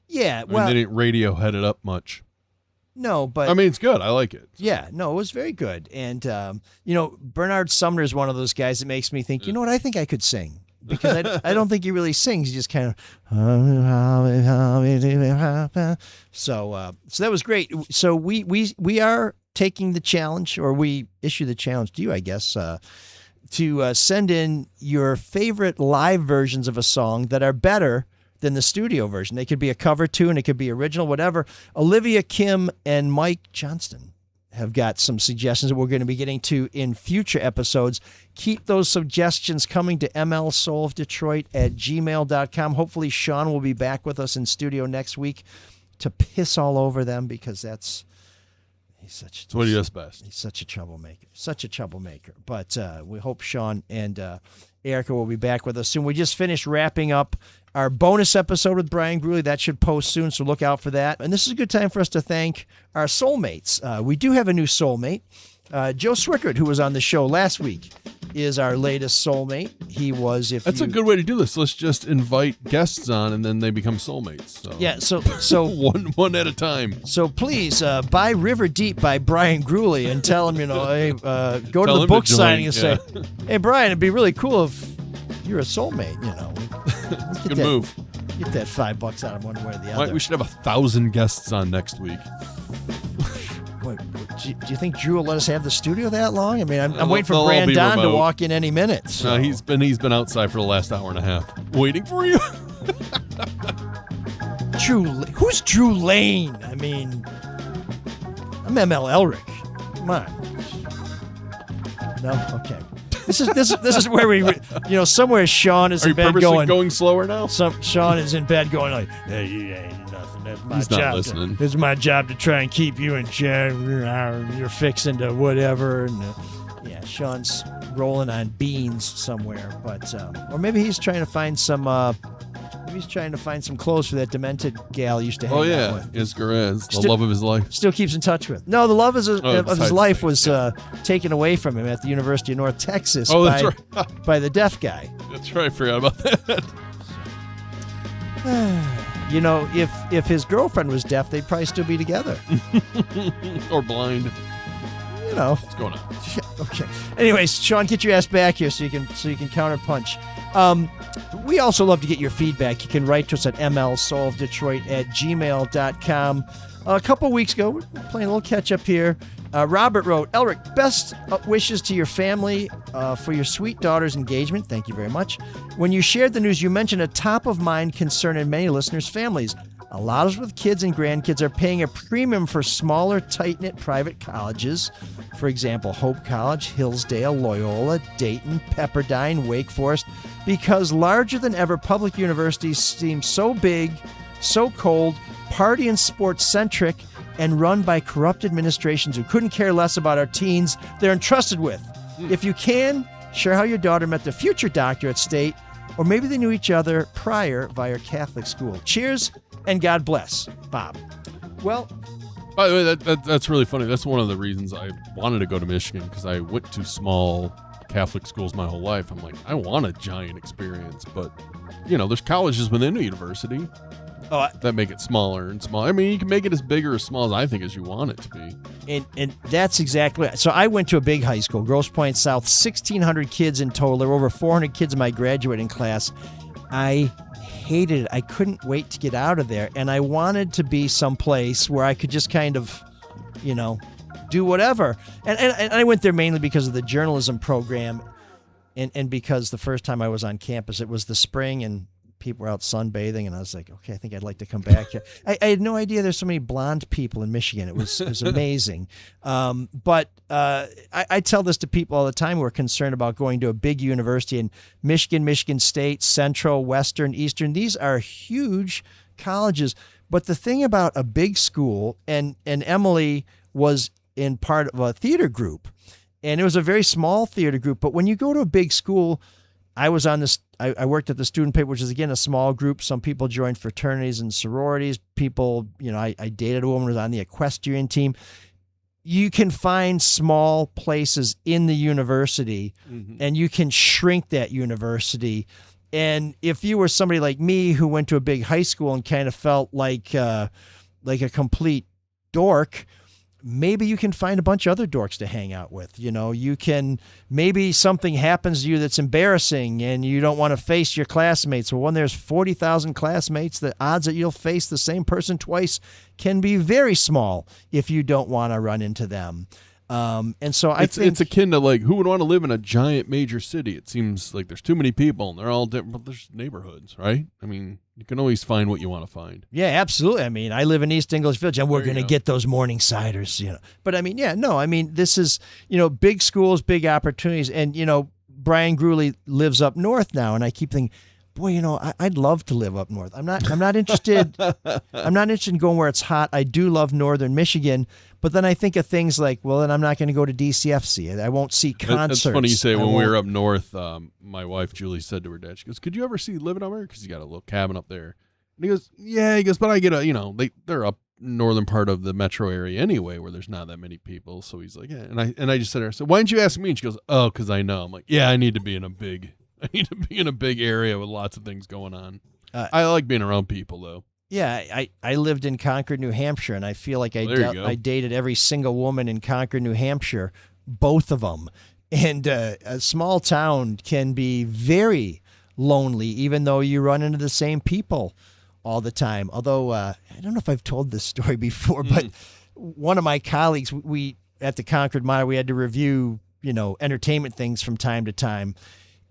Speaker 2: Yeah,
Speaker 6: I mean, they didn't Radiohead it up much.
Speaker 2: No, but
Speaker 6: I mean, it's good. I like it.
Speaker 2: Yeah, no, it was very good. And Bernard Sumner is one of those guys that makes me think, you know what? I think I could sing. Because I don't think he really sings. He just kind of so that was great. So we are taking the challenge, or we issue the challenge to you, I guess, to send in your favorite live versions of a song that are better than the studio version. They could be a cover tune, it could be original, whatever. Olivia Kim and Mike Johnston have got some suggestions that we're going to be getting to in future episodes. Keep those suggestions coming to mlsoulofdetroit@gmail.com. Hopefully Sean will be back with us in studio next week to piss all over them, because he's what he does best. He's such a troublemaker. But we hope Sean and Erica will be back with us soon. We just finished wrapping up our bonus episode with Bryan Gruley. That should post soon, so look out for that. And this is a good time for us to thank our soulmates. We do have a new soulmate. Joe Swickert, who was on the show last week, is our latest soulmate. He was,
Speaker 6: That's a good way to do this. Let's just invite guests on, and then they become soulmates. So.
Speaker 2: Yeah, so
Speaker 6: one at a time.
Speaker 2: So please buy River Deep by Bryan Gruley and tell him, hey, go to the book signing and say, hey, Bryan, it'd be really cool if you're a soulmate.
Speaker 6: Good move.
Speaker 2: Get that $5 out of one way or the other.
Speaker 6: We should have 1,000 guests on next week.
Speaker 2: Wait, do you think Drew will let us have the studio that long? I mean, I'm waiting for Brandon to walk in any minute. So.
Speaker 6: No, he's been outside for the last hour and a half, waiting for you.
Speaker 2: Who's Drew Lane? I mean, I'm ML Elric. Come on. No, okay. This is where we, somewhere Sean is
Speaker 6: Are
Speaker 2: in
Speaker 6: you
Speaker 2: bed
Speaker 6: purposely going slower now?
Speaker 2: Sean is in bed going like, hey, you ain't nothing. That's my
Speaker 6: He's
Speaker 2: job.
Speaker 6: not listening.
Speaker 2: It's my job to try and keep you in check. You're fixing to whatever. And Sean's rolling on beans somewhere, but or maybe he's trying to find some. He's trying to find some clothes for that demented gal he used to hang out with.
Speaker 6: Isgarez, the love of his life.
Speaker 2: Still keeps in touch with. No, the love of his life was taken away from him at the University of North Texas by the deaf guy.
Speaker 6: That's right. I forgot about that.
Speaker 2: If his girlfriend was deaf, they'd probably still be together.
Speaker 6: Or blind.
Speaker 2: What's
Speaker 6: going on?
Speaker 2: Okay. Anyways, Sean, get your ass back here so you can counterpunch. We also love to get your feedback. You can write to us at mlsoulofdetroit@gmail.com. A couple weeks ago, we're playing a little catch up here. Robert wrote, Elric, best wishes to your family for your sweet daughter's engagement. Thank you very much. When you shared the news, you mentioned a top of mind concern in many listeners' families. A lot of us with kids and grandkids are paying a premium for smaller, tight-knit private colleges. For example, Hope College, Hillsdale, Loyola, Dayton, Pepperdine, Wake Forest, because larger than ever public universities seem so big, so cold, party and sports centric, and run by corrupt administrations who couldn't care less about our teens they're entrusted with. If you can, share how your daughter met the future doctor at State, or maybe they knew each other prior via Catholic school. Cheers, and God bless, Bob. Well,
Speaker 6: by the way, that's really funny. That's one of the reasons I wanted to go to Michigan, because I went to small Catholic schools my whole life. I'm like, I want a giant experience, but there's colleges within a university that make it smaller and smaller. I mean, you can make it as big or as small as I think as you want it to be.
Speaker 2: And that's exactly so. I went to a big high school, Grosse Pointe South, 1,600 kids in total. There were over 400 kids in my graduating class. I hated it. I couldn't wait to get out of there, and I wanted to be someplace where I could just kind of, do whatever. And I went there mainly because of the journalism program, and because the first time I was on campus, it was the spring, and people were out sunbathing, and I was like, okay, I think I'd like to come back here. I had no idea there's so many blonde people in Michigan. It was amazing. But I tell this to people all the time who are concerned about going to a big university in Michigan, Michigan State, Central, Western, Eastern. These are huge colleges. But the thing about a big school, and Emily was in part of a theater group, and it was a very small theater group. But when you go to a big school, I was on this. I worked at the student paper, which is again a small group. Some people joined fraternities and sororities. People, I dated a woman who was on the equestrian team. You can find small places in the university, and you can shrink that university. And if you were somebody like me who went to a big high school and kind of felt like a complete dork, maybe you can find a bunch of other dorks to hang out with. You can, maybe something happens to you that's embarrassing and you don't want to face your classmates. Well, when there's 40,000 classmates, the odds that you'll face the same person twice can be very small if you don't want to run into them. And so I think
Speaker 6: it's akin to like, who would want to live in a giant major city? It seems like there's too many people and they're all different, but there's neighborhoods, right? I mean, you can always find what you want to find.
Speaker 2: Yeah, absolutely. I mean, I live in East English Village, and we're going to get those morning ciders, But I mean, this is, big schools, big opportunities. And, Bryan Gruley lives up north now, and I keep thinking, boy, I'd love to live up north. I'm not interested. I'm not interested in going where it's hot. I do love northern Michigan, but then I think of things like, well, then I'm not going to go to DCFC. I won't see concerts.
Speaker 6: That's funny you say. When we were up north, my wife Julie said to her dad, she goes, "Could you ever see living up there? Because you got a little cabin up there." And he goes, "Yeah." He goes, "But I get they're up northern part of the metro area anyway, where there's not that many people." So he's like, "Yeah." And I just said to her, "So why didn't you ask me?" And she goes, "Oh, because I know." I'm like, "Yeah, I need to be in a big area with lots of things going on." I like being around people, though.
Speaker 2: Yeah, I lived in Concord, New Hampshire, and I feel like I dated every single woman in Concord, New Hampshire, both of them. And a small town can be very lonely, even though you run into the same people all the time. Although, I don't know if I've told this story before, but one of my colleagues, we at the Concord Monitor, we had to review, entertainment things from time to time.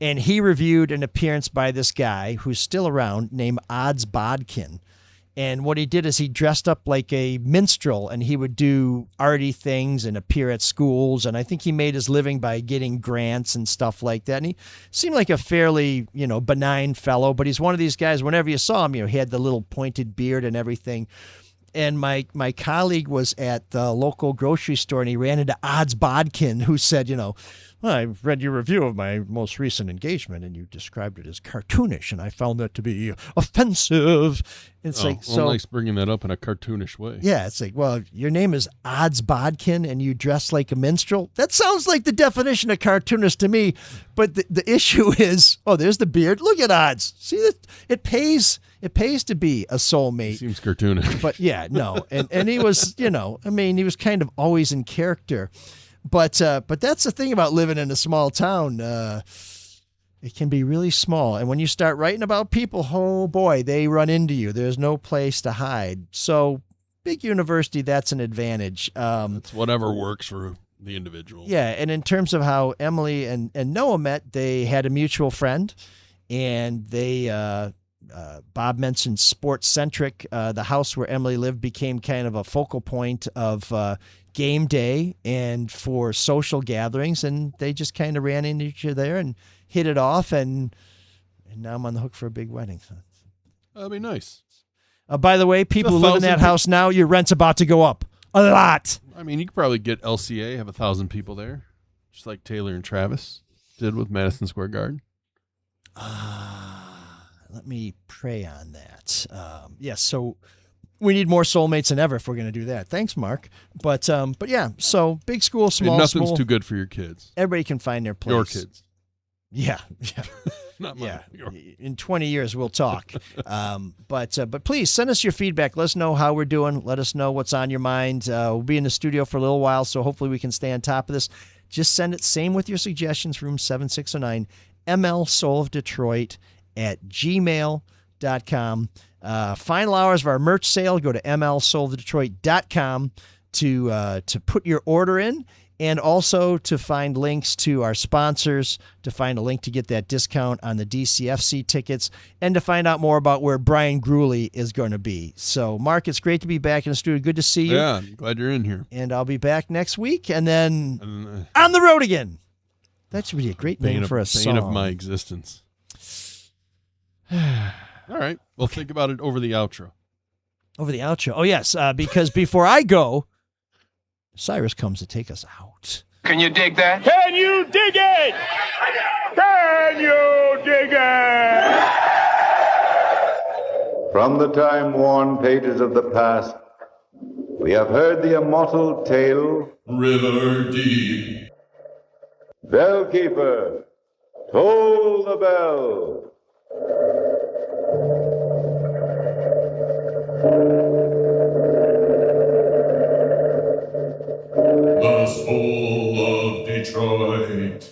Speaker 2: And he reviewed an appearance by this guy who's still around named Odds Bodkin. And what he did is he dressed up like a minstrel, and he would do arty things and appear at schools. And I think he made his living by getting grants and stuff like that. And he seemed like a fairly, benign fellow, but he's one of these guys, whenever you saw him, he had the little pointed beard and everything. And my colleague was at the local grocery store, and he ran into Odds Bodkin, who said, well, I read your review of my most recent engagement, and you described it as cartoonish, and I found that to be offensive. It's
Speaker 6: nice bringing that up in a cartoonish way.
Speaker 2: Yeah, it's like, well, your name is Odds Bodkin, and you dress like a minstrel. That sounds like the definition of cartoonist to me. But the issue is, there's the beard. Look at Odds. See that it pays. It pays to be a soulmate.
Speaker 6: Seems cartoonish.
Speaker 2: But yeah, no. And he was, he was kind of always in character. But that's the thing about living in a small town. It can be really small. And when you start writing about people, oh boy, they run into you. There's no place to hide. So big university, that's an advantage.
Speaker 6: It's whatever works for the individual.
Speaker 2: Yeah. And in terms of how Emily and Noah met, they had a mutual friend, and they, Bob mentioned Sports Centric. The house where Emily lived became kind of a focal point of game day and for social gatherings, and they just kind of ran into each other there and hit it off, and now I'm on the hook for a big wedding.
Speaker 6: That'd be nice.
Speaker 2: By the way, people who live in that house now, your rent's about to go up a lot.
Speaker 6: I mean, you could probably get LCA, have 1,000 people there, just like Taylor and Travis did with Madison Square Garden.
Speaker 2: Let me pray on that. Yes, so we need more soulmates than ever if we're going to do that. Thanks, Mark. But yeah, so big school, small
Speaker 6: nothing's
Speaker 2: school.
Speaker 6: Too good for your kids.
Speaker 2: Everybody can find their place.
Speaker 6: Your kids.
Speaker 2: Yeah.
Speaker 6: Not mine.
Speaker 2: Yeah. In 20 years, we'll talk. But please send us your feedback. Let us know how we're doing. Let us know what's on your mind. We'll be in the studio for a little while, so hopefully we can stay on top of this. Just send it. Same with your suggestions. Room 7609, ML Soul of Detroit @gmail.com. Final hours of our merch sale. Go to mlsoulofdetroit.com to put your order in, and also to find links to our sponsors, to find a link to get that discount on the DCFC tickets, and to find out more about where Bryan Gruley is going to be. So, Mark, it's great to be back in the studio. Good to see you.
Speaker 6: Yeah, I'm glad you're in here.
Speaker 2: And I'll be back next week, and then on the road again. That should be a great name for a song.
Speaker 6: Bane of my existence. All right. Well, think about it over the outro.
Speaker 2: Over the outro. Oh, yes, because before I go, Cyrus comes to take us out.
Speaker 16: Can you dig that?
Speaker 3: Can you dig it? Can you dig it?
Speaker 1: From the time-worn pages of the past, we have heard the immortal tale,
Speaker 12: River Deep.
Speaker 1: Bellkeeper, toll the bell.
Speaker 12: The soul of Detroit.